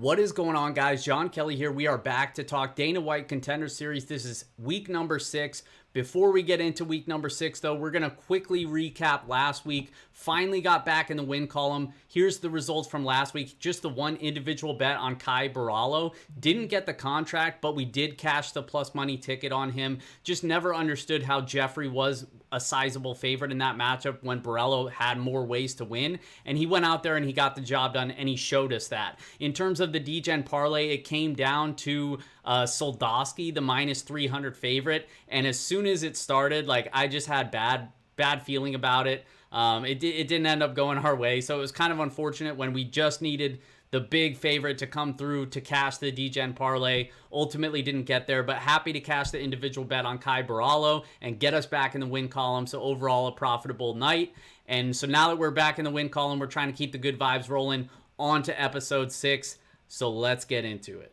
What is going on, guys? John Kelly here. We are back to talk Dana White Contender Series. This is week number 6. Before we get into week number 6, though, we're going to quickly recap last week. Finally got back in the win column. Here's the results from last week. Just the one individual bet on Kai Barallo. Didn't get the contract, but we did cash the plus money ticket on him. Just never understood how Jeffrey was a sizable favorite in that matchup when Barallo had more ways to win. And he went out there and he got the job done, and he showed us that. In terms of the Degen Parlay, it came down to Soldowski, the minus 300 favorite. And as soon as it started, I just had bad feeling about it. It didn't end up going our way. So it was kind of unfortunate when we just needed the big favorite to come through to cash the Degen Parlay. Ultimately didn't get there, but happy to cash the individual bet on Kai Barallo and get us back in the win column. So overall, a profitable night. And so now that we're back in the win column, we're trying to keep the good vibes rolling on to episode 6. So let's get into it.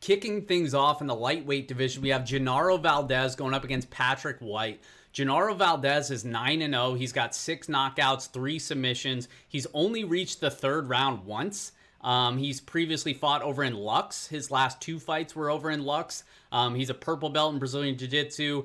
Kicking things off in the lightweight division, we have Genaro Valdez going up against Patrik White. Genaro Valdez is 9-0. He's got 6 knockouts, 3 submissions. He's only reached the third round once. He's previously fought over in Lux. His last 2 fights were over in Lux. He's a purple belt in Brazilian Jiu-Jitsu.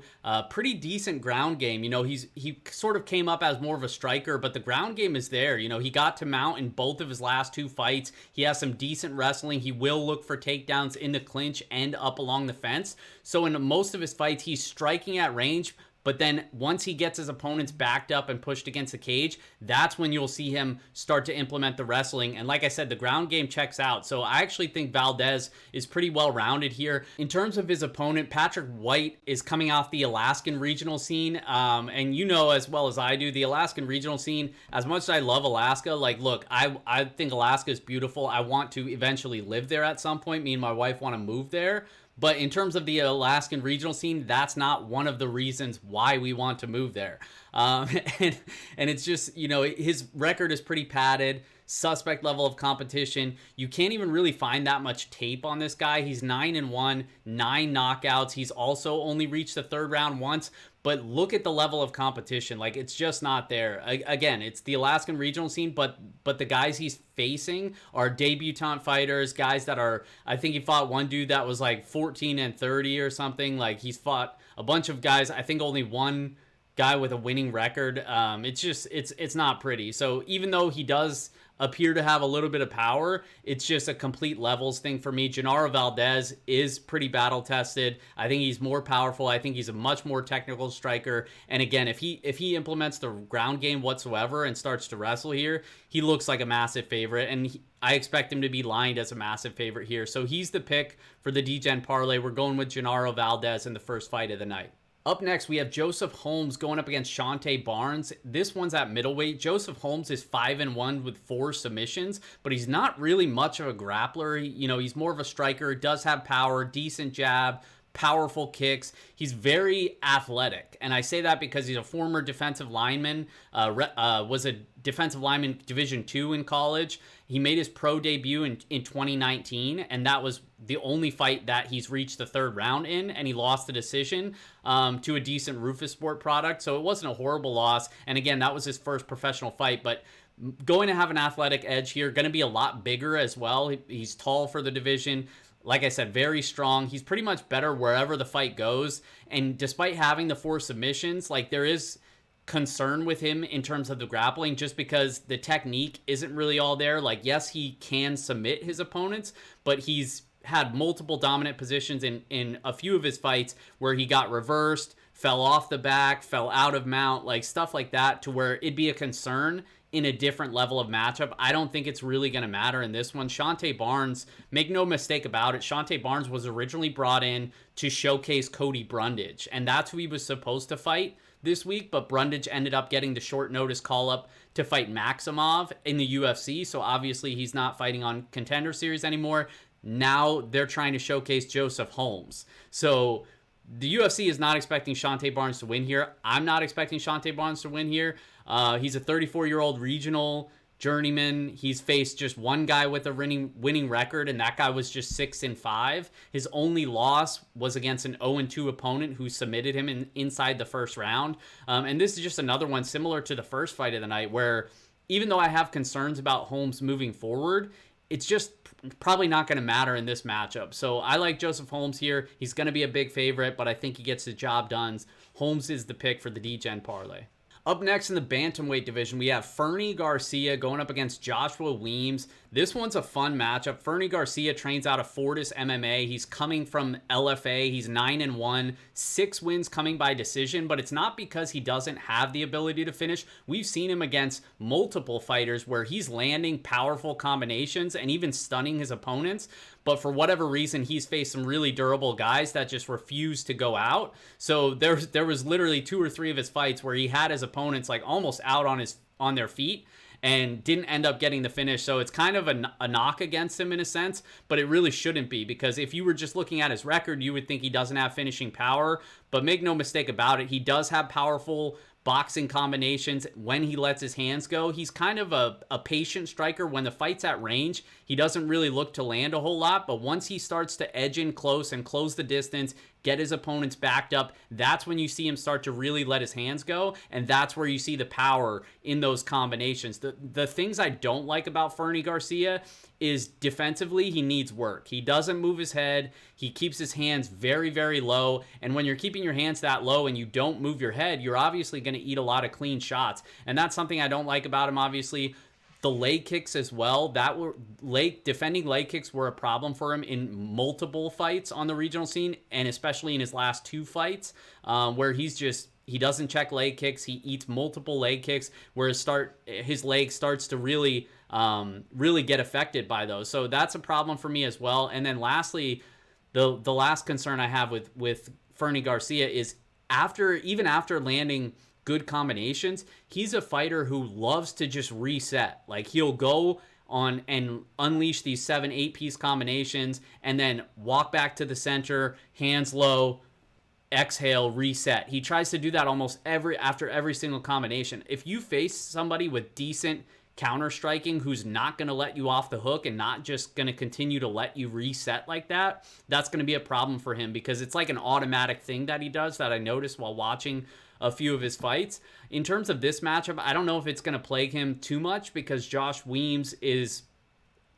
Pretty decent ground game. He sort of came up as more of a striker, but the ground game is there. He got to mount in both of his last 2 fights. He has some decent wrestling. He will look for takedowns in the clinch and up along the fence. So in most of his fights, he's striking at range. But then once he gets his opponents backed up and pushed against the cage, that's when you'll see him start to implement the wrestling. And like I said, the ground game checks out. So I actually think Valdez is pretty well-rounded here. In terms of his opponent, Patrik White is coming off the Alaskan regional scene. And as well as I do, the Alaskan regional scene, as much as I love Alaska, look, I think Alaska is beautiful. I want to eventually live there at some point. Me and my wife want to move there. But in terms of the Alaskan regional scene, that's not one of the reasons why we want to move there. And it's just, his record is pretty padded, suspect level of competition. You can't even really find that much tape on this guy. He's 9-1, 9 knockouts. He's also only reached the third round once. But look at the level of competition. It's just not there. Again, it's the Alaskan regional scene, but the guys he's facing are debutant fighters, guys that are, I think he fought one dude that was 14-30 or something. He's fought a bunch of guys. I think only one guy with a winning record. It's not pretty. So even though he does appear to have a little bit of power, it's just a complete levels thing for me. Genaro Valdez is pretty battle tested. I think he's more powerful. I think he's a much more technical striker. And again, if he implements the ground game whatsoever and starts to wrestle here, he looks like a massive favorite. And I expect him to be lined as a massive favorite here. So he's the pick for the Degen Parlay. We're going with Genaro Valdez in the first fight of the night. Up next, we have Joseph Holmes going up against Shonte Barnes. This one's at middleweight. Joseph Holmes is 5-1 with 4 submissions, but he's not really much of a grappler. He's more of a striker, does have power, decent jab, powerful kicks. He's very athletic. And I say that because he's a former defensive lineman, was a defensive lineman Division II in college. He made his pro debut in 2019, and that was the only fight that he's reached the third round in, and he lost the decision to a decent Rufus Sport product. So it wasn't a horrible loss. And again, that was his first professional fight, but going to have an athletic edge here, going to be a lot bigger as well. He's tall for the division. Like I said, very strong. He's pretty much better wherever the fight goes. And despite having the 4 submissions, there is concern with him in terms of the grappling, just because the technique isn't really all there. Yes, he can submit his opponents, but he's had multiple dominant positions in a few of his fights where he got reversed, fell off the back, fell out of mount, stuff like that, to where it'd be a concern in a different level of matchup. I don't think it's really going to matter in this one. Shonte Barnes, make no mistake about it, Shonte Barnes was originally brought in to showcase Cody Brundage, and that's who he was supposed to fight this week, but Brundage ended up getting the short notice call up to fight Maximov in the UFC, so obviously he's not fighting on Contender Series anymore. Now they're trying to showcase Joseph Holmes. So the UFC is not expecting Shonte Barnes to win here. I'm not expecting Shonte Barnes to win here. He's a 34-year-old regional journeyman. He's faced just one guy with a winning record, and that guy was just 6-5. His only loss was against an 0-2 opponent who submitted him inside the first round. And this is just another one similar to the first fight of the night, where even though I have concerns about Holmes moving forward, it's just probably not going to matter in this matchup. So I like Joseph Holmes here. He's going to be a big favorite, but I think he gets the job done. Holmes is the pick for the Degen Parlay. Up next in the bantamweight division, we have Fernie Garcia going up against Joshua Weems. This one's a fun matchup. Fernie Garcia trains out of Fortis MMA. He's coming from LFA. He's 9-1, 6 wins coming by decision, but it's not because he doesn't have the ability to finish. We've seen him against multiple fighters where he's landing powerful combinations and even stunning his opponents. But for whatever reason, he's faced some really durable guys that just refuse to go out. So there was literally 2 or 3 of his fights where he had his opponents like almost out on their feet and didn't end up getting the finish. So it's kind of a knock against him in a sense, but it really shouldn't be, because if you were just looking at his record, you would think he doesn't have finishing power. But make no mistake about it, he does have powerful boxing combinations when he lets his hands go. He's kind of a patient striker. When the fight's at range, he doesn't really look to land a whole lot, but once he starts to edge in close and close the distance, get his opponents backed up, that's when you see him start to really let his hands go, and that's where you see the power in those combinations. The things I don't like about Fernie Garcia is defensively, he needs work. He doesn't move his head. He keeps his hands very, very low, and when you're keeping your hands that low and you don't move your head, you're obviously going to eat a lot of clean shots, and that's something I don't like about him, obviously. The leg kicks as well, defending leg kicks were a problem for him in multiple fights on the regional scene, and especially in his last 2 fights, where he doesn't check leg kicks. He eats multiple leg kicks where his leg starts to really get affected by those. So that's a problem for me as well. And then lastly, the last concern I have with Fernie Garcia is even after landing good combinations, he's a fighter who loves to just reset. Like, he'll go on and unleash these 7-8 piece combinations and then walk back to the center, hands low, exhale, reset. He tries to do that almost after every single combination. If you face somebody with decent counter striking who's not going to let you off the hook and not just going to continue to let you reset like that, that's going to be a problem for him, because it's like an automatic thing that he does that I noticed while watching a few of his fights. In terms of this matchup, I don't know if it's going to plague him too much, because Josh Weems is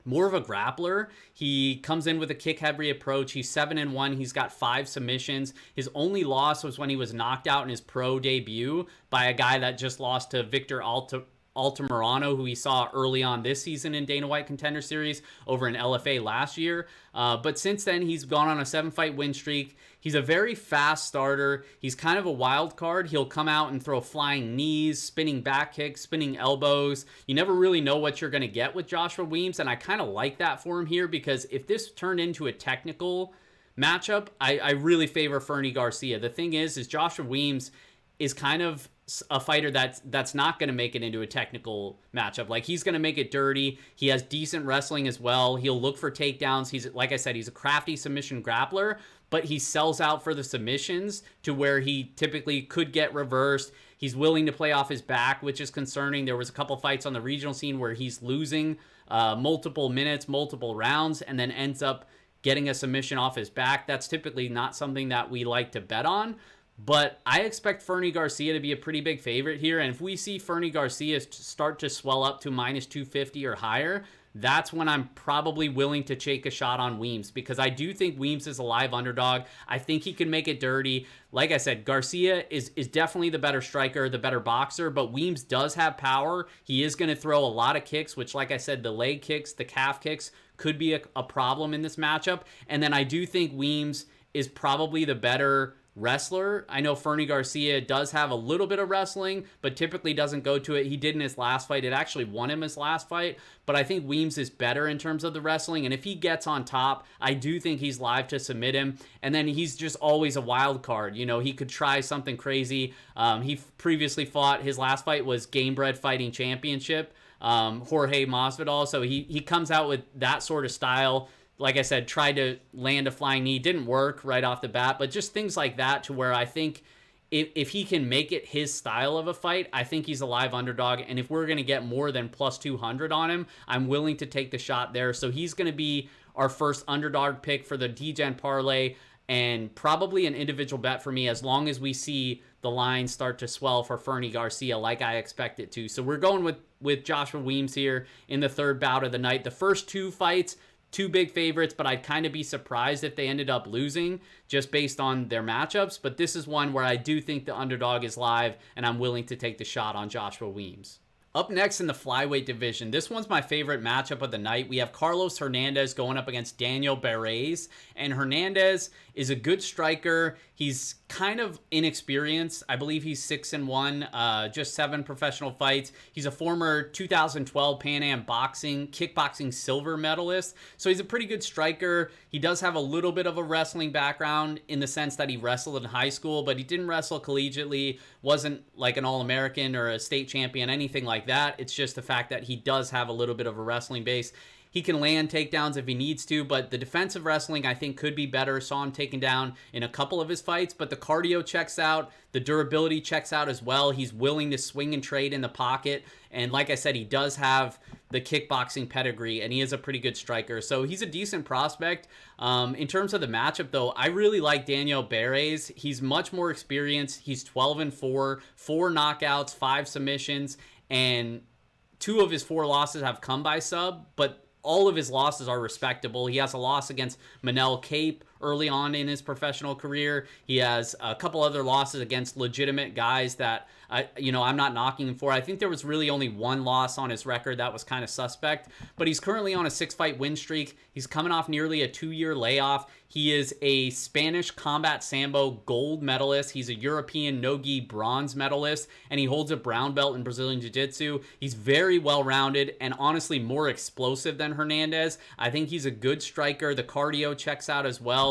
more of a grappler. He comes in with a kick-heavy approach. He's 7-1. He's got 5 submissions. His only loss was when he was knocked out in his pro debut by a guy that just lost to Victor Altamirano, who we saw early on this season in Dana White Contender Series over in LFA last year. But since then, he's gone on a 7-fight win streak. He's a very fast starter. He's kind of a wild card. He'll come out and throw flying knees, spinning back kicks, spinning elbows. You never really know what you're going to get with Joshua Weems, and I kind of like that for him here, because if this turned into a technical matchup, I really favor Fernie Garcia. The thing is Joshua Weems is kind of a fighter that's not going to make it into a technical matchup. Like, he's going to make it dirty. He has decent wrestling as well. He'll look for takedowns. He's, like I said, he's a crafty submission grappler, but he sells out for the submissions to where he typically could get reversed. He's willing to play off his back, which is concerning. There was a couple fights on the regional scene where he's losing multiple minutes, multiple rounds, and then ends up getting a submission off his back. That's typically not something that we like to bet on. But I expect Fernie Garcia to be a pretty big favorite here. And if we see Fernie Garcia start to swell up to -250 or higher, that's when I'm probably willing to take a shot on Weems, because I do think Weems is a live underdog. I think he can make it dirty. Like I said, Garcia is definitely the better striker, the better boxer, but Weems does have power. He is going to throw a lot of kicks, which, like I said, the leg kicks, the calf kicks could be a problem in this matchup. And then I do think Weems is probably the better wrestler. I know Fernie Garcia does have a little bit of wrestling, but typically doesn't go to it. He did in his last fight. It actually won him his last fight, but I think Weems is better in terms of the wrestling, and if he gets on top, I do think he's live to submit him. And then he's just always a wild card. You know, he could try something crazy. He previously fought, his last fight was Gamebred Fighting Championship, Jorge Masvidal, so he comes out with that sort of style. Like I said, tried to land a flying knee, didn't work right off the bat, but just things like that, to where I think if he can make it his style of a fight, I think he's a live underdog. And if we're going to get more than +200 on him, I'm willing to take the shot there. So he's going to be our first underdog pick for the Degen Parlay, and probably an individual bet for me, as long as we see the line start to swell for Fernie Garcia like I expect it to. So we're going with with Joshua Weems here in the third bout of the night. The first two fights, two big favorites, but I'd kind of be surprised if they ended up losing just based on their matchups. But this is one where I do think the underdog is live, and I'm willing to take the shot on Joshua Weems. Up next in the flyweight division, this one's my favorite matchup of the night. We have Carlos Hernandez going up against Daniel Barez, and Hernandez is a good striker. He's kind of inexperienced. I believe he's 6-1, just 7 professional fights. He's a former 2012 Pan Am kickboxing silver medalist, so he's a pretty good striker. He does have a little bit of a wrestling background in the sense that he wrestled in high school, but he didn't wrestle collegiately, wasn't like an All-American or a state champion, anything like that. It's just the fact that he does have a little bit of a wrestling base. He can land takedowns if he needs to, but the defensive wrestling I think could be better. Saw him taken down in a couple of his fights, but the cardio checks out. The durability checks out as well. He's willing to swing and trade in the pocket. And like I said, he does have the kickboxing pedigree, and he is a pretty good striker. So he's a decent prospect. In terms of the matchup, though, I really like Daniel Barez. He's much more experienced. He's 12-4, 4 knockouts, 5 submissions, and 2 of his 4 losses have come by sub, but all of his losses are respectable. He has a loss against Manel Cape early on in his professional career. He has a couple other losses against legitimate guys that I'm not knocking him for. I think there was really only 1 loss on his record that was kind of suspect, but he's currently on a 6-fight win streak. He's coming off nearly a 2-year layoff. He is a Spanish combat sambo gold medalist. He's a European no-gi bronze medalist, and he holds a brown belt in Brazilian jiu-jitsu. He's very well-rounded and honestly more explosive than Hernandez. I think he's a good striker. The cardio checks out as well.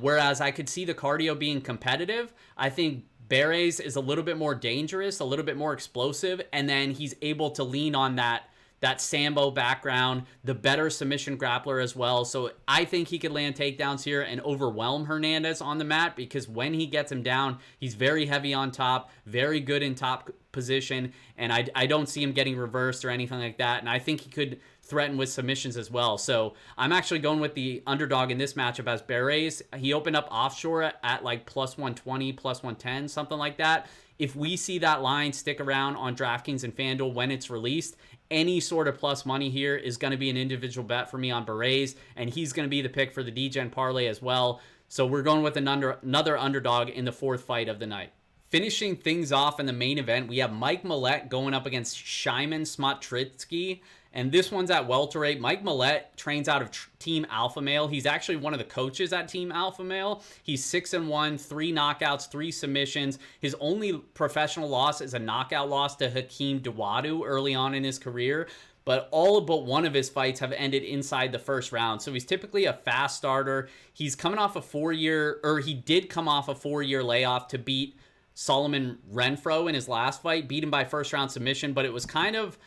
Whereas I could see the cardio being competitive, I think Barez is a little bit more dangerous, a little bit more explosive, and then he's able to lean on that sambo background, the better submission grappler as well. So I think he could land takedowns here and overwhelm Hernandez on the mat, because when he gets him down, he's very heavy on top, very good in top position, and I don't see him getting reversed or anything like that. And I think he could threaten with submissions as well. So I'm actually going with the underdog in this matchup as Barez. He opened up offshore at like plus 120, plus 110, something like that. If we see that line stick around on DraftKings and FanDuel when it's released, any sort of plus money here is going to be an individual bet for me on Barez, and he's going to be the pick for the Degen Parlay as well. So we're going with another underdog in the 4th fight of the night. Finishing things off in the main event, we have Mike Malott going up against Shimon Smotritsky. And this one's at welterweight. Mike Malott trains out of Team Alpha Male. He's actually one of the coaches at Team Alpha Male. He's 6-1, 3 knockouts, 3 submissions. His only professional loss is a knockout loss to Hakeem Dawodu early on in his career. But all but one of his fights have ended inside the first round. So he's typically a fast starter. He's coming off he did come off a 4-year layoff to beat Solomon Renfro in his last fight. Beat him by first-round submission, but it was kind of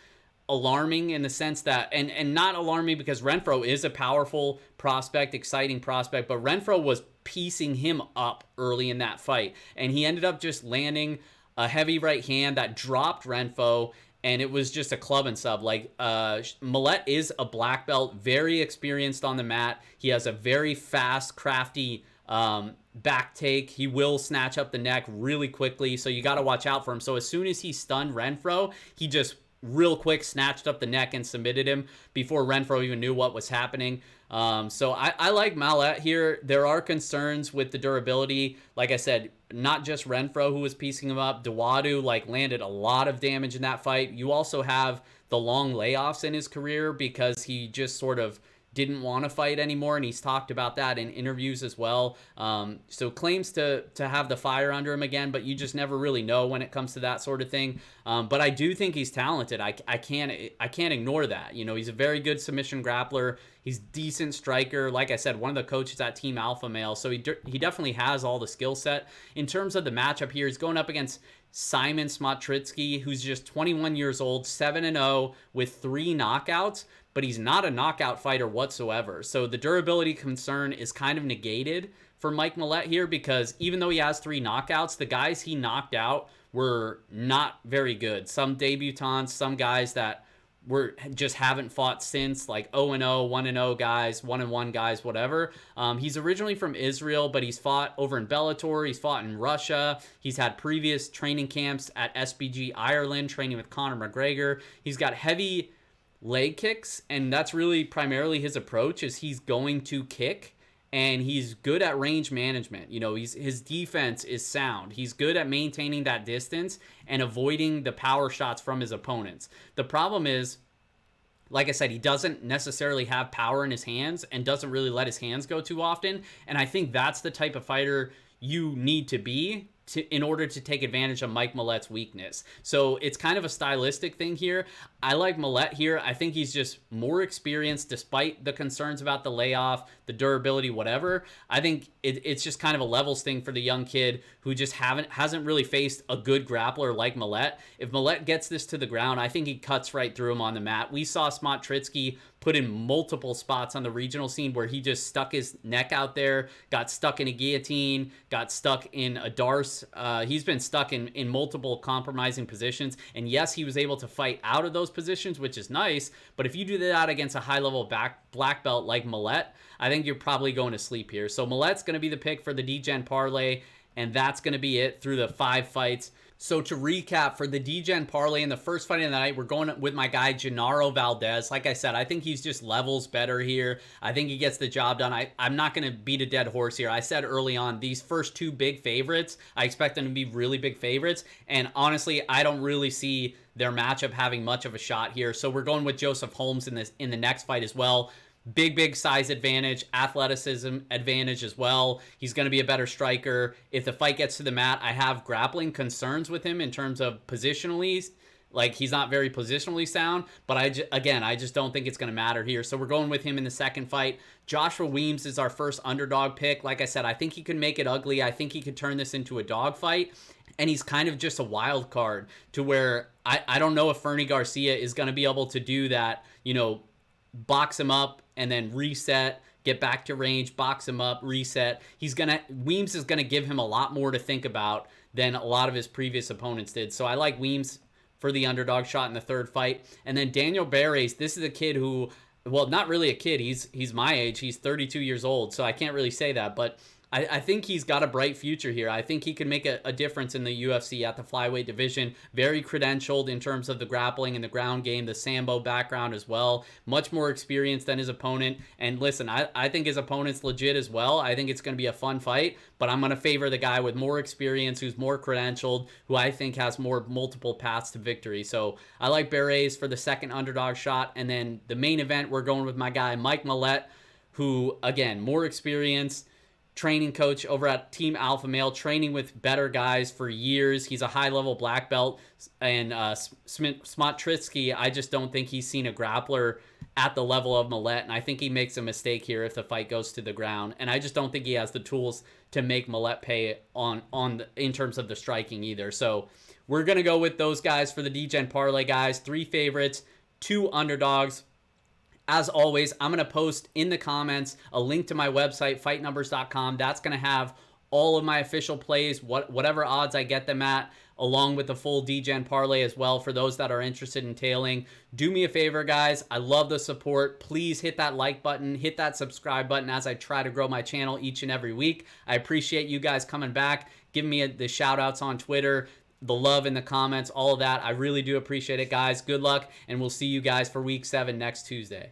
alarming in the sense that, and not alarming because Renfro is a powerful prospect, exciting prospect, but Renfro was piecing him up early in that fight, and he ended up just landing a heavy right hand that dropped Renfro, and it was just a club and sub. Malott is a black belt, very experienced on the mat. He has a very fast, crafty back take. He will snatch up the neck really quickly, so you got to watch out for him. So as soon as he stunned Renfro, he just real quick snatched up the neck and submitted him before Renfro even knew what was happening. So I like Malott here. There are concerns with the durability. Like I said, not just Renfro who was piecing him up. Dawodu landed a lot of damage in that fight. You also have the long layoffs in his career because he just sort of didn't want to fight anymore, and he's talked about that in interviews as well. So claims to have the fire under him again, but you just never really know when it comes to that sort of thing. But I do think he's talented. I can't ignore that. He's a very good submission grappler. He's decent striker. Like I said, one of the coaches at Team Alpha Male, so he definitely has all the skill set. In terms of the matchup here, he's going up against Simon Smotritsky, who's just 21 years old, 7-0 with 3 knockouts, but he's not a knockout fighter whatsoever. So the durability concern is kind of negated for Mike Malott here, because even though he has 3 knockouts, the guys he knocked out were not very good. Some debutants, some guys that just haven't fought since, like 0-0, 1-0 guys, 1-1 guys, whatever. He's originally from Israel, but he's fought over in Bellator. He's fought in Russia. He's had previous training camps at SBG Ireland, training with Conor McGregor. He's got heavy leg kicks, and that's really primarily his approach, is he's going to kick, and he's good at range management. You know, his defense is sound. He's good at maintaining that distance and avoiding the power shots from his opponents. The problem is, like I said, he doesn't necessarily have power in his hands and doesn't really let his hands go too often. And I think that's the type of fighter you need to be in order to take advantage of Mike Malott's weakness. So it's kind of a stylistic thing here. I like Malott here. I think he's just more experienced despite the concerns about the layoff, the durability, whatever. I think it's just kind of a levels thing for the young kid who just hasn't really faced a good grappler like Malott. If Malott gets this to the ground, I think he cuts right through him on the mat. We saw Smotritsky put in multiple spots on the regional scene where he just stuck his neck out there, got stuck in a guillotine, got stuck in a darce. He's been stuck in multiple compromising positions. And yes, he was able to fight out of those positions, which is nice. But if you do that against a high-level black belt like Malott, I think you're probably going to sleep here. So Malott's going to be the pick for the Degen Parlay, and that's going to be it through the 5 fights. So to recap, for the Degen Parlay in the first fight of the night, we're going with my guy Genaro Valdez. Like I said, I think he's just levels better here. I think he gets the job done. I'm not going to beat a dead horse here. I said early on, these first 2 big favorites, I expect them to be really big favorites. And honestly, I don't really see their matchup having much of a shot here. So we're going with Joseph Holmes in the next fight as well. Big size advantage, athleticism advantage as well. He's going to be a better striker. If the fight gets to the mat, I have grappling concerns with him in terms of positionally. Like, he's not very positionally sound, but I just don't think it's going to matter here. So we're going with him in the second fight. Joshua Weems is our first underdog pick. Like I said, I think he could make it ugly. I think he could turn this into a dog fight. And he's kind of just a wild card to where I don't know if Fernie Garcia is going to be able to do that, you know, box him up and then reset, get back to range, box him up, reset. Weems is gonna give him a lot more to think about than a lot of his previous opponents did. So I like Weems for the underdog shot in the third fight. And then Daniel Barez, this is a kid who, well, not really a kid. He's my age. He's 32 years old, so I can't really say that, but I think he's got a bright future here. I think he could make a difference in the UFC at the flyweight division. Very credentialed in terms of the grappling and the ground game, the Sambo background as well. Much more experienced than his opponent. And listen, I think his opponent's legit as well. I think it's going to be a fun fight, but I'm going to favor the guy with more experience, who's more credentialed, who I think has more multiple paths to victory. So I like Barez for the second underdog shot. And then the main event, we're going with my guy, Mike Malott, who, again, more experience, training coach over at Team Alpha Male, training with better guys for years. He's a high-level black belt. And Smotritsky, I just don't think he's seen a grappler at the level of Malott, and I think he makes a mistake here if the fight goes to the ground. And I just don't think he has the tools to make Malott pay in terms of the striking either. So we're going to go with those guys for the Degen Parlay, guys. 3 favorites, 2 underdogs. As always, I'm going to post in the comments a link to my website, fightnumbers.com. That's going to have all of my official plays, whatever odds I get them at, along with the full Degen Parlay as well for those that are interested in tailing. Do me a favor, guys. I love the support. Please hit that like button, hit that subscribe button as I try to grow my channel each and every week. I appreciate you guys coming back, giving me the shout outs on Twitter, the love in the comments, all of that. I really do appreciate it, guys. Good luck, and we'll see you guys for week 7 next Tuesday.